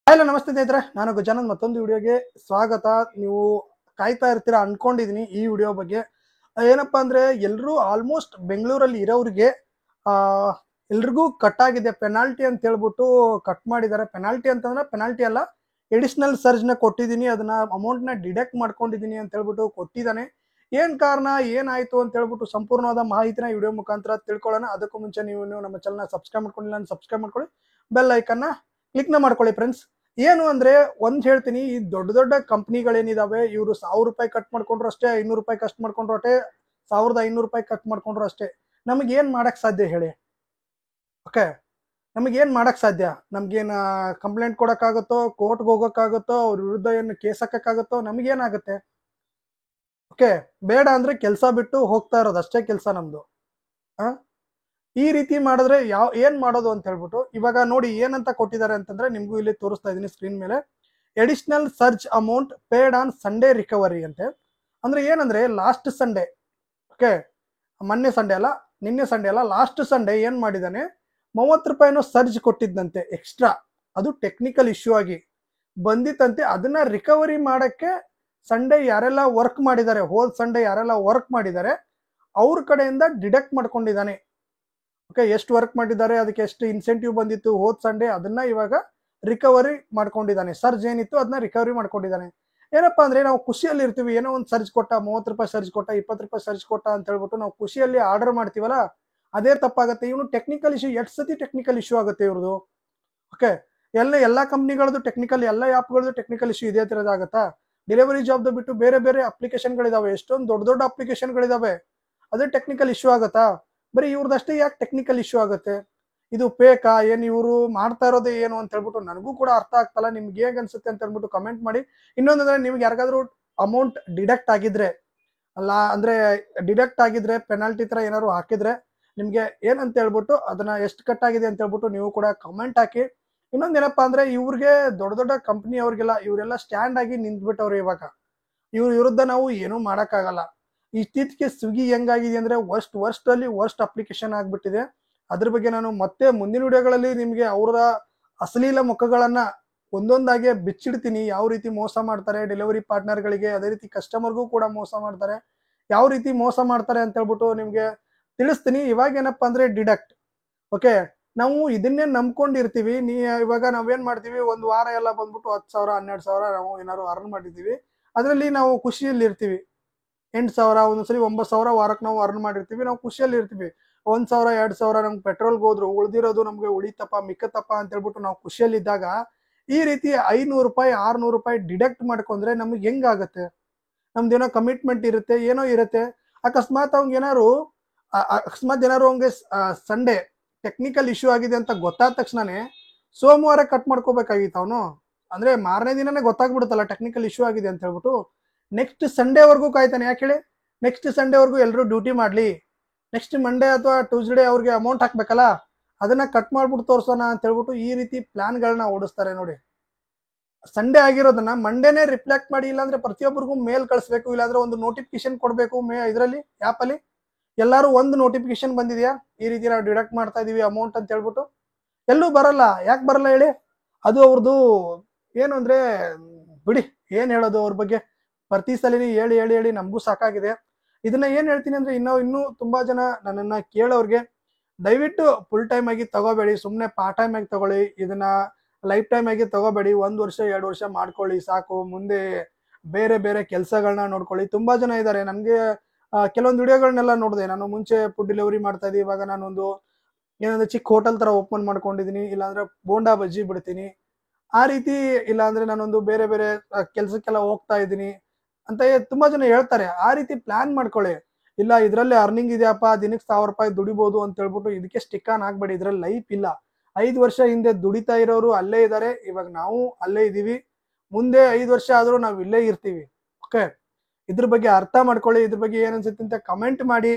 Hello ನಮಸ್ತೆ ಸ್ನೇಹಿತರೆ, ನಾನು ಗಜಾನಂದ್. ಮತ್ತೊಂದು ವಿಡಿಯೋಗೆ ಸ್ವಾಗತ. ನೀವು ಕಾಯ್ತಾ ಇರ್ತೀರಾ ಅನ್ಕೊಂಡಿದೀನಿ ಈ ವಿಡಿಯೋ ಬಗ್ಗೆ. ಏನಪ್ಪಾ ಅಂದ್ರೆ ಎಲ್ಲರೂ ಆಲ್ಮೋಸ್ಟ್ ಬೆಂಗಳೂರಲ್ಲಿ ಇರೋರಿಗೆ ಆ ಎಲ್ರಿಗೂ ಕಟ್ ಆಗಿದೆ ಪೆನಾಲ್ಟಿ ಅಂತ ಹೇಳ್ಬಿಟ್ಟು ಕಟ್ ಮಾಡಿದ್ದಾರೆ. ಪೆನಾಲ್ಟಿ ಅಂತಂದ್ರೆ ಪೆನಾಲ್ಟಿ ಅಲ್ಲ, ಎಡಿಷನಲ್ ಸರ್ಜ್ ನ ಕೊಟ್ಟಿದ್ದೀನಿ, ಅದನ್ನ ಅಮೌಂಟ್ ನ ಡಿಡಕ್ಟ್ ಮಾಡ್ಕೊಂಡಿದ್ದೀನಿ ಅಂತ ಹೇಳ್ಬಿಟ್ಟು ಕೊಟ್ಟಿದ್ದಾನೆ. ಏನ್ ಕಾರಣ, ಏನಾಯ್ತು ಅಂತ ಹೇಳ್ಬಿಟ್ಟು ಸಂಪೂರ್ಣವಾದ ಮಾಹಿತಿನ ವಿಡಿಯೋ ಮುಖಾಂತರ ತಿಳ್ಕೊಳ್ಳೋಣ. ಅದಕ್ಕೂ ಮುಂಚೆ ನೀವು ನಮ್ಮ ಚಾನಲ್ ಸಬ್ಸ್ಕ್ರೈಬ್ ಮಾಡ್ಕೊಂಡಿಲ್ಲ ಅಂದ್ರೆ ಸಬ್ಸ್ಕ್ರೈಬ್ ಮಾಡ್ಕೊಳ್ಳಿ, ಬೆಲ್ ಐಕನ್ ನ ಕ್ಲಿಕ್ ನ ಮಾಡ್ಕೊಳ್ಳಿ ಫ್ರೆಂಡ್ಸ್. ಏನು ಅಂದ್ರೆ ಒಂದ್ ಹೇಳ್ತೀನಿ, ಈ ದೊಡ್ಡ ದೊಡ್ಡ ಕಂಪ್ನಿಗಳೇನಿದಾವೆ ಇವರು ₹1000 ಕಟ್ ಮಾಡ್ಕೊಂಡ್ರು ಅಷ್ಟೇ, ₹500 ಕಟ್ ಮಾಡ್ಕೊಂಡ್ರು ಅಷ್ಟೇ, ₹1500 ಕಟ್ ಮಾಡ್ಕೊಂಡ್ರು ಅಷ್ಟೇ. ನಮಗೆ ಏನ್ ಮಾಡಕ್ ಸಾಧ್ಯ ಹೇಳಿ? ಓಕೆ, ನಮಗೆ ಏನ್ ಮಾಡಕ್ ಸಾಧ್ಯ? ನಮ್ಗೇನ್ ಕಂಪ್ಲೇಂಟ್ ಕೊಡಕ್ಕಾಗುತ್ತೋ, ಕೋರ್ಟ್ಗೆ ಹೋಗಕ್ಕಾಗುತ್ತೋ, ಅವ್ರ ವಿರುದ್ಧ ಏನು ಕೇಸ್ ಹಾಕಕ್ಕಾಗುತ್ತೋ? ನಮಗೇನಾಗುತ್ತೆ? ಓಕೆ, ಬೇಡ ಅಂದ್ರೆ ಕೆಲಸ ಬಿಟ್ಟು ಹೋಗ್ತಾ ಇರೋದು ಅಷ್ಟೇ ಕೆಲಸ ನಮ್ದು. ಈ ರೀತಿ ಮಾಡಿದ್ರೆ ಏನ್ ಮಾಡೋದು ಅಂತ ಹೇಳ್ಬಿಟ್ಟು ಇವಾಗ ನೋಡಿ ಏನಂತ ಕೊಟ್ಟಿದ್ದಾರೆ ಅಂತಂದ್ರೆ, ನಿಮ್ಗೂ ಇಲ್ಲಿ ತೋರಿಸ್ತಾ ಇದೀನಿ ಸ್ಕ್ರೀನ್ ಮೇಲೆ. Additional surge amount paid on Sunday recovery ಅಂತೆ. ಅಂದ್ರೆ ಏನಂದ್ರೆ ಲಾಸ್ಟ್ ಸಂಡೇ, ಓಕೆ, ಮೊನ್ನೆ ಸಂಡೇ ಅಲ್ಲ, ನಿನ್ನೆ ಸಂಡೇ ಅಲ್ಲ, ಲಾಸ್ಟ್ ಸಂಡೇ ಏನ್ ಮಾಡಿದಾನೆ, ₹30 ಸರ್ಜ್ ಕೊಟ್ಟಿದ್ದಂತೆ ಎಕ್ಸ್ಟ್ರಾ. ಅದು ಟೆಕ್ನಿಕಲ್ ಇಶ್ಯೂ ಆಗಿ ಬಂದಿತ್ತಂತೆ. ಅದನ್ನ ರಿಕವರಿ ಮಾಡಕ್ಕೆ ಸಂಡೇ ಯಾರೆಲ್ಲ ವರ್ಕ್ ಮಾಡಿದ್ದಾರೆ, ಹೋಲ್ ಸಂಡೇ ಯಾರೆಲ್ಲ ವರ್ಕ್ ಮಾಡಿದ್ದಾರೆ ಅವ್ರ ಕಡೆಯಿಂದ ಡಿಡಕ್ಟ್ ಮಾಡ್ಕೊಂಡಿದ್ದಾನೆ. ಓಕೆ, ಎಷ್ಟು ವರ್ಕ್ ಮಾಡಿದ್ದಾರೆ, ಅದಕ್ಕೆ ಎಷ್ಟು ಇನ್ಸೆಂಟಿವ್ ಬಂದಿತ್ತು ಹೋದ್ ಸಂಡೇ, ಅದನ್ನ ಇವಾಗ ರಿಕವರಿ ಮಾಡ್ಕೊಂಡಿದ್ದಾನೆ. ಸರ್ಜ್ ಏನಿತ್ತು ಅದನ್ನ ರಿಕವರಿ ಮಾಡ್ಕೊಂಡಿದ್ದಾನೆ. ಏನಪ್ಪಾ ಅಂದ್ರೆ ನಾವು ಖುಷಿಯಲ್ಲಿ ಇರ್ತೀವಿ, ಏನೋ ಒಂದು ಸರ್ಜ್ ಕೊಟ್ಟ, ₹30 ಸರ್ಜ್ ಕೊಟ್ಟ, ₹20 ಸರ್ಜ್ ಕೊಟ್ಟ ಅಂತ ಹೇಳ್ಬಿಟ್ಟು ನಾವು ಖುಷಿಯಲ್ಲಿ ಆರ್ಡರ್ ಮಾಡ್ತೀವಲ್ಲ, ಅದೇ ತಪ್ಪಾಗುತ್ತೆ. ಇವನು ಟೆಕ್ನಿಕಲ್ ಇಶ್ಯೂ, ಎಷ್ಟು ಸತಿ ಟೆಕ್ನಿಕಲ್ ಇಶ್ಯೂ ಆಗುತ್ತೆ ಇವ್ರದ್ದು. ಓಕೆ, ಎಲ್ಲಾ ಕಂಪ್ನಿಗಳದ್ದು ಟೆಕ್ನಿಕಲ್, ಎಲ್ಲ ಆ್ಯಪ್ಗಳದ್ದು ಟೆಕ್ನಿಕಲ್ ಇಶ್ಯೂ ಇದೇ ತರದಾಗತ್ತಾ? ಡೆಲಿವರಿ ಜಾಬ್ದು ಬಿಟ್ಟು ಬೇರೆ ಬೇರೆ ಅಪ್ಲಿಕೇಶನ್ಗಳಿದಾವೆ, ಎಷ್ಟೊಂದು ದೊಡ್ಡ ದೊಡ್ಡ ಅಪ್ಲಿಕೇಶನ್ಗಳಿದಾವೆ, ಅದೇ ಟೆಕ್ನಿಕಲ್ ಇಶ್ಯೂ ಆಗತ್ತಾ? ಬರೀ ಇವ್ರದಷ್ಟೇ ಯಾಕೆ ಟೆಕ್ನಿಕಲ್ ಇಶ್ಯೂ ಆಗುತ್ತೆ? ಇದು ಫೇಕಾ, ಏನ್ ಇವರು ಮಾಡ್ತಾ ಇರೋದೇ ಏನು ಅಂತ ಹೇಳ್ಬಿಟ್ಟು ನನಗೂ ಕೂಡ ಅರ್ಥ ಆಗ್ತಲ್ಲ. ನಿಮ್ಗೆ ಹೇಗೆ ಅನ್ಸುತ್ತೆ ಅಂತ ಹೇಳ್ಬಿಟ್ಟು ಕಮೆಂಟ್ ಮಾಡಿ. ಇನ್ನೊಂದಂದ್ರೆ, ನಿಮ್ಗೆ ಯಾರಿಗಾದ್ರೂ ಅಮೌಂಟ್ ಡಿಡಕ್ಟ್ ಆಗಿದ್ರೆ, ಅಲ್ಲ ಅಂದ್ರೆ ಡಿಡಕ್ಟ್ ಆಗಿದ್ರೆ ಪೆನಾಲ್ಟಿ ತರ ಏನಾದ್ರು ಹಾಕಿದ್ರೆ ನಿಮ್ಗೆ ಏನಂತ ಹೇಳ್ಬಿಟ್ಟು ಅದನ್ನ ಎಷ್ಟು ಕಟ್ ಆಗಿದೆ ಅಂತ ಹೇಳ್ಬಿಟ್ಟು ನೀವು ಕೂಡ ಕಮೆಂಟ್ ಹಾಕಿ. ಇನ್ನೊಂದೇನಪ್ಪಾ ಅಂದ್ರೆ, ಇವ್ರಿಗೆ ದೊಡ್ಡ ದೊಡ್ಡ ಕಂಪ್ನಿ ಅವ್ರಿಗೆಲ್ಲ ಇವರೆಲ್ಲ ಸ್ಟ್ಯಾಂಡ್ ಆಗಿ ನಿಂತ್ಬಿಟ್ಟವ್ರು. ಇವಾಗ ಇವ್ರ ವಿರುದ್ಧ ನಾವು ಏನೂ ಮಾಡಕ್ಕಾಗಲ್ಲ. ಇತ್ತೀಚೆಗೆ ಸ್ವಿಗ್ಗಿ ಹೆಂಗಾಗಿದೆ ಅಂದ್ರೆ ವರ್ಸ್ಟ್ ಅಲ್ಲಿ ವರ್ಸ್ಟ್ ಅಪ್ಲಿಕೇಶನ್ ಆಗ್ಬಿಟ್ಟಿದೆ. ಅದ್ರ ಬಗ್ಗೆ ನಾನು ಮತ್ತೆ ಮುಂದಿನ ವಿಡಿಯೋಗಳಲ್ಲಿ ನಿಮ್ಗೆ ಅವರ ಅಶ್ಲೀಲ ಮುಖಗಳನ್ನ ಒಂದೊಂದಾಗಿ ಬಿಚ್ಚಿಡ್ತೀನಿ. ಯಾವ ರೀತಿ ಮೋಸ ಮಾಡ್ತಾರೆ ಡೆಲಿವರಿ ಪಾರ್ಟ್ನರ್ಗಳಿಗೆ, ಅದೇ ರೀತಿ ಕಸ್ಟಮರ್ಗೂ ಕೂಡ ಮೋಸ ಮಾಡ್ತಾರೆ, ಯಾವ ರೀತಿ ಮೋಸ ಮಾಡ್ತಾರೆ ಅಂತ ಹೇಳ್ಬಿಟ್ಟು ನಿಮ್ಗೆ ತಿಳಿಸ್ತೀನಿ. ಇವಾಗ ಏನಪ್ಪಾ ಅಂದ್ರೆ ಡಿಡಕ್ಟ್. ಓಕೆ, ನಾವು ಇದನ್ನೇ ನಂಬ್ಕೊಂಡಿರ್ತೀವಿ. ಇವಾಗ ನಾವೇನ್ ಮಾಡ್ತೀವಿ, ಒಂದು ವಾರ ಎಲ್ಲ ಬಂದ್ಬಿಟ್ಟು 10,000 12,000 ನಾವು ಏನಾದ್ರು ಅರ್ನ್ ಮಾಡಿರ್ತೀವಿ. ಅದರಲ್ಲಿ ನಾವು ಖುಷಿಯಲ್ಲಿ ಇರ್ತೀವಿ. 8,000, ಒಂದೊಂದ್ಸಲಿ 9,000 ವಾರಕ್ಕೆ ನಾವು ಅರ್ನ್ ಮಾಡಿರ್ತೀವಿ. ನಾವು ಖುಷಿಯಲ್ಲಿ ಇರ್ತೀವಿ. 1,000 2,000 ನಮ್ಗೆ ಪೆಟ್ರೋಲ್ಗೆ ಹೋದ್ರು ಉಳಿದಿರೋದು ನಮ್ಗೆ ಉಳಿತಪ್ಪ ಮಿಕ್ಕತ್ತಪ್ಪ ಅಂತ ಹೇಳ್ಬಿಟ್ಟು ನಾವು ಖುಷಿಯಲ್ಲಿ ಇದ್ದಾಗ ಈ ರೀತಿ ₹500 ₹600 ಡಿಡಕ್ಟ್ ಮಾಡ್ಕೊಂಡ್ರೆ ನಮ್ಗೆ ಹೆಂಗಾಗತ್ತೆ? ನಮ್ದೇನೋ ಕಮಿಟ್ಮೆಂಟ್ ಇರುತ್ತೆ, ಏನೋ ಇರುತ್ತೆ. ಅಕಸ್ಮಾತ್ ಏನಾದ್ರು ಅವ್ಗೆ ಸಂಡೇ ಟೆಕ್ನಿಕಲ್ ಇಶ್ಯೂ ಆಗಿದೆ ಅಂತ ಗೊತ್ತಾದ ತಕ್ಷಣನೇ ಸೋಮವಾರ ಕಟ್ ಮಾಡ್ಕೋಬೇಕಾಗಿತ್ತು ಅವನು. ಅಂದ್ರೆ ಮಾರನೇ ದಿನನೇ ಗೊತ್ತಾಗ್ಬಿಡುತ್ತಲ್ಲ ಟೆಕ್ನಿಕಲ್ ಇಶ್ಯೂ ಆಗಿದೆ ಅಂತ ಹೇಳ್ಬಿಟ್ಟು. ನೆಕ್ಸ್ಟ್ ಸಂಡೇವರೆಗೂ ಕಾಯ್ತಾನೆ. ಯಾಕೆ ಹೇಳಿ? ನೆಕ್ಸ್ಟ್ ಸಂಡೇವರೆಗೂ ಎಲ್ಲರೂ ಡ್ಯೂಟಿ ಮಾಡ್ಲಿ, ನೆಕ್ಸ್ಟ್ ಮಂಡೇ ಅಥವಾ ಟ್ಯೂಸ್ಡೇ ಅವ್ರಿಗೆ ಅಮೌಂಟ್ ಹಾಕ್ಬೇಕಲ್ಲ, ಅದನ್ನ ಕಟ್ ಮಾಡ್ಬಿಟ್ಟು ತೋರ್ಸೋಣ ಅಂತ ಹೇಳ್ಬಿಟ್ಟು ಈ ರೀತಿ ಪ್ಲಾನ್ಗಳನ್ನ ಓಡಿಸ್ತಾರೆ ನೋಡಿ. ಸಂಡೇ ಆಗಿರೋದನ್ನ ಮಂಡೇನೆ ರಿಫ್ಲೆಕ್ಟ್ ಮಾಡಿ, ಇಲ್ಲಾಂದ್ರೆ ಪ್ರತಿಯೊಬ್ಬರಿಗೂ ಮೇಲ್ ಕಳಿಸ್ಬೇಕು, ಇಲ್ಲಾಂದ್ರೆ ಒಂದು ನೋಟಿಫಿಕೇಶನ್ ಕೊಡ್ಬೇಕು. ಇದರಲ್ಲಿ ಆ್ಯಪ್ ಅಲ್ಲಿ ಎಲ್ಲಾರು ಒಂದು ನೋಟಿಫಿಕೇಶನ್ ಬಂದಿದ್ಯಾ ಈ ರೀತಿ ನಾವು ಡಿಡಕ್ಟ್ ಮಾಡ್ತಾ ಇದೀವಿ ಅಮೌಂಟ್ ಅಂತ ಹೇಳ್ಬಿಟ್ಟು? ಎಲ್ಲೂ ಬರಲ್ಲ. ಯಾಕೆ ಬರಲ್ಲ ಹೇಳಿ? ಅದು ಅವ್ರದ್ದು ಏನು ಅಂದ್ರೆ, ಬಿಡಿ, ಏನ್ ಹೇಳೋದು ಅವ್ರ ಬಗ್ಗೆ. ಪ್ರತಿ ಸಲಿನಿ ಹೇಳಿ ಹೇಳಿ ಹೇಳಿ ನಮಗೂ ಸಾಕಾಗಿದೆ. ಇದನ್ನ ಏನ್ ಹೇಳ್ತೀನಿ ಅಂದ್ರೆ, ಇನ್ನೂ ತುಂಬಾ ಜನ ನನ್ನನ್ನ ಕೇಳೋರ್ಗೆ, ದಯವಿಟ್ಟು ಫುಲ್ ಟೈಮ್ ಆಗಿ ತಗೋಬೇಡಿ, ಸುಮ್ನೆ ಪಾರ್ಟ್ ಟೈಮ್ ಆಗಿ ತಗೊಳ್ಳಿ. ಇದನ್ನ ಲೈಫ್ ಟೈಮ್ ಆಗಿ ತಗೋಬೇಡಿ. 1 ವರ್ಷ 2 ವರ್ಷ ಮಾಡ್ಕೊಳ್ಳಿ ಸಾಕು, ಮುಂದೆ ಬೇರೆ ಬೇರೆ ಕೆಲಸಗಳನ್ನ ನೋಡ್ಕೊಳ್ಳಿ. ತುಂಬಾ ಜನ ಇದ್ದಾರೆ. ನನ್ಗೆ ಕೆಲವೊಂದು ವಿಡಿಯೋಗಳನ್ನೆಲ್ಲ ನೋಡಿದೆ. ನಾನು ಮುಂಚೆ ಫುಡ್ ಡೆಲಿವರಿ ಮಾಡ್ತಾ ಇದ್ದೆ, ಇವಾಗ ನಾನೊಂದು ಏನಂದ್ರೆ ಚಿಕ್ಕ ಹೋಟೆಲ್ ತರ ಓಪನ್ ಮಾಡ್ಕೊಂಡಿದೀನಿ, ಇಲ್ಲಾಂದ್ರೆ ಬೋಂಡಾ ಬಜ್ಜಿ ಬಿಡ್ತೀನಿ ಆ ರೀತಿ, ಇಲ್ಲಾಂದ್ರೆ ನಾನೊಂದು ಬೇರೆ ಬೇರೆ ಕೆಲ್ಸಕ್ಕೆಲ್ಲ ಹೋಗ್ತಾ ಇದ್ದೀನಿ ಅಂತ ತುಂಬಾ ಜನ ಹೇಳ್ತಾರೆ. ಆ ರೀತಿ ಪ್ಲಾನ್ ಮಾಡ್ಕೊಳ್ಳಿ. ಇಲ್ಲ ಇದ್ರಲ್ಲಿ ಅರ್ನಿಂಗ್ ಇದೆಯಪ್ಪ, ದಿನಕ್ಕೆ ₹1,000 ದುಡಿಬಹುದು ಅಂತ ಹೇಳ್ಬಿಟ್ಟು ಇದಕ್ಕೆ ಸ್ಟಿಕ್ ಆನ್ ಆಗ್ಬೇಡಿ. ಇದ್ರಲ್ಲಿ ಲೈಫ್ ಇಲ್ಲ. 5 ವರ್ಷ ಹಿಂದೆ ದುಡಿತಾ ಇರೋರು ಅಲ್ಲೇ ಇದ್ದಾರೆ, ಇವಾಗ ನಾವು ಅಲ್ಲೇ ಇದೀವಿ, ಮುಂದೆ 5 ವರ್ಷ ಆದ್ರೂ ನಾವು ಇಲ್ಲೇ ಇರ್ತೀವಿ. ಓಕೆ, ಇದ್ರ ಬಗ್ಗೆ ಅರ್ಥ ಮಾಡ್ಕೊಳ್ಳಿ. ಇದ್ರ ಬಗ್ಗೆ ಏನ್ ಅನ್ಸುತ್ತೆ ಅಂತ ಕಮೆಂಟ್ ಮಾಡಿ.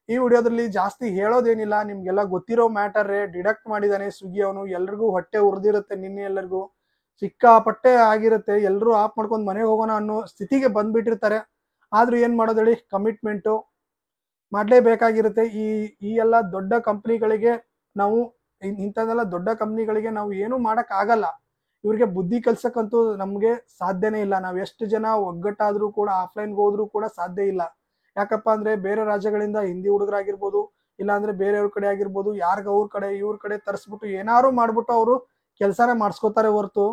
ಈ ವಿಡಿಯೋದಲ್ಲಿ ಜಾಸ್ತಿ ಹೇಳೋದೇನಿಲ್ಲ, ನಿಮ್ಗೆಲ್ಲ ಗೊತ್ತಿರೋ ಮ್ಯಾಟರ್. ಡಿಡಕ್ಟ್ ಮಾಡಿದಾನೆ ಸ್ವಿಗ್ಗಿ ಅವನು, ಎಲ್ರಿಗೂ ಹೊಟ್ಟೆ ಉರಿದಿರುತ್ತೆ. ನಿನ್ನೆ ಎಲ್ಲರಿಗೂ ಸಿಕ್ಕಾಪಟ್ಟೆ ಆಗಿರುತ್ತೆ. ಎಲ್ಲರೂ ಆಫ್ ಮಾಡ್ಕೊಂಡು ಮನೆಗೆ ಹೋಗೋಣ ಅನ್ನೋ ಸ್ಥಿತಿಗೆ ಬಂದ್ಬಿಟ್ಟಿರ್ತಾರೆ. ಆದ್ರೂ ಏನ್ ಮಾಡೋದು ಹೇಳಿ, ಕಮಿಟ್ಮೆಂಟು ಮಾಡ್ಲೇಬೇಕಾಗಿರುತ್ತೆ. ಈ ಎಲ್ಲ ದೊಡ್ಡ ಕಂಪ್ನಿಗಳಿಗೆ ನಾವು ಇಂಥದ್ದೆಲ್ಲ ದೊಡ್ಡ ಕಂಪ್ನಿಗಳಿಗೆ ನಾವು ಏನು ಮಾಡಕ್ ಆಗಲ್ಲ. ಇವ್ರಿಗೆ ಬುದ್ಧಿ ಕಲ್ಸಕ್ಕಂತೂ ನಮ್ಗೆ ಸಾಧ್ಯನೇ ಇಲ್ಲ. ನಾವ್ ಎಷ್ಟು ಜನ ಒಗ್ಗಟ್ಟಾದ್ರೂ ಕೂಡ ಆಫ್ಲೈನ್ಗೆ ಹೋದ್ರೂ ಕೂಡ ಸಾಧ್ಯ ಇಲ್ಲ. ಯಾಕಪ್ಪ ಅಂದ್ರೆ ಬೇರೆ ರಾಜ್ಯಗಳಿಂದ ಹಿಂದಿ ಹುಡುಗರಾಗಿರ್ಬೋದು, ಇಲ್ಲ ಅಂದ್ರೆ ಬೇರೆಯವ್ರ ಕಡೆ ಆಗಿರ್ಬೋದು, ಯಾರ್ಗ ಅವ್ರ ಕಡೆ ಇವ್ರ ಕಡೆ ತರಿಸ್ಬಿಟ್ಟು ಏನಾರು ಮಾಡ್ಬಿಟ್ಟು ಅವರು ಕೆಲ್ಸಾನ ಮಾಡಿಸ್ಕೋತಾರೆ ಹೊರತು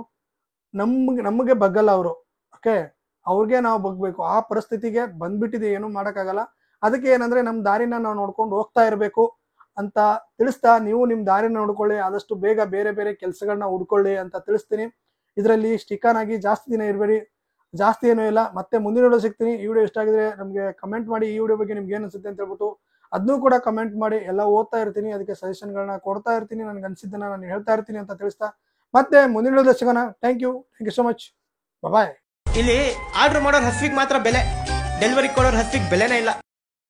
ನಮಗೆ ಬಗ್ಗಲ್ಲ ಅವರು. ಓಕೆ, ಅವ್ರಿಗೆ ನಾವು ಬಗ್ಬೇಕು. ಆ ಪರಿಸ್ಥಿತಿಗೆ ಬಂದ್ಬಿಟ್ಟಿದೆ, ಏನು ಮಾಡಕ್ಕಾಗಲ್ಲ. ಅದಕ್ಕೆ ಏನಂದ್ರೆ ನಮ್ ದಾರಿನ ನಾವು ನೋಡ್ಕೊಂಡು ಹೋಗ್ತಾ ಇರ್ಬೇಕು ಅಂತ ತಿಳಿಸ್ತಾ, ನೀವು ನಿಮ್ ದಾರಿನ ನೋಡ್ಕೊಳ್ಳಿ, ಆದಷ್ಟು ಬೇಗ ಬೇರೆ ಬೇರೆ ಕೆಲಸಗಳನ್ನ ಹುಡ್ಕೊಳ್ಳಿ ಅಂತ ತಿಳಿಸ್ತೀನಿ. ಇದರಲ್ಲಿ ಸ್ಟಿಕನ್ ಆಗಿ ಜಾಸ್ತಿ ದಿನ ಇರಬೇಡಿ, ಜಾಸ್ತಿ ಏನೂ ಇಲ್ಲ. ಮತ್ತೆ ಮುಂದಿನ ವಿಡಿಯೋ ಸಿಗ್ತೀನಿ. ಈ ವಿಡಿಯೋ ಇಷ್ಟ ಆಗಿದ್ರೆ ನಮ್ಗೆ ಕಮೆಂಟ್ ಮಾಡಿ, ಈ ವಿಡಿಯೋ ಬಗ್ಗೆ ನಿಮ್ಗೆ ಏನ್ ಅನ್ಸುತ್ತೆ ಅಂತ ಹೇಳ್ಬಿಟ್ಟು ಅದನ್ನೂ ಕೂಡ ಕಮೆಂಟ್ ಮಾಡಿ. ಎಲ್ಲ ಓದ್ತಾ ಇರ್ತೀನಿ, ಅದಕ್ಕೆ ಸಜೆಷನ್ಗಳನ್ನ ಕೊಡ್ತಾ ಇರ್ತೀನಿ, ನನ್ಗೆ ಅನ್ಸಿದ್ದನ್ನ ನಾನು ಹೇಳ್ತಾ ಇರ್ತೀನಿ ಅಂತ ತಿಳಿಸ್ತಾ ಮತ್ತೆ ಮುಂದಿನ ವಿಡಿಯೋದಲ್ಲಿ ಸಿಗೋಣ. ಥ್ಯಾಂಕ್ ಯು ಸೋ ಮಚ್, ಬಾಯ್. ಇಲ್ಲಿ ಆರ್ಡರ್ ಮಾಡೋರ್ ಹಸ್ವಿಗೆ ಮಾತ್ರ ಬೆಲೆ, ಡೆಲಿವರಿ ಕೊಡೋರ್ ಹಸ್ವಿಗೆ ಬೆಲೆನೇ ಇಲ್ಲ.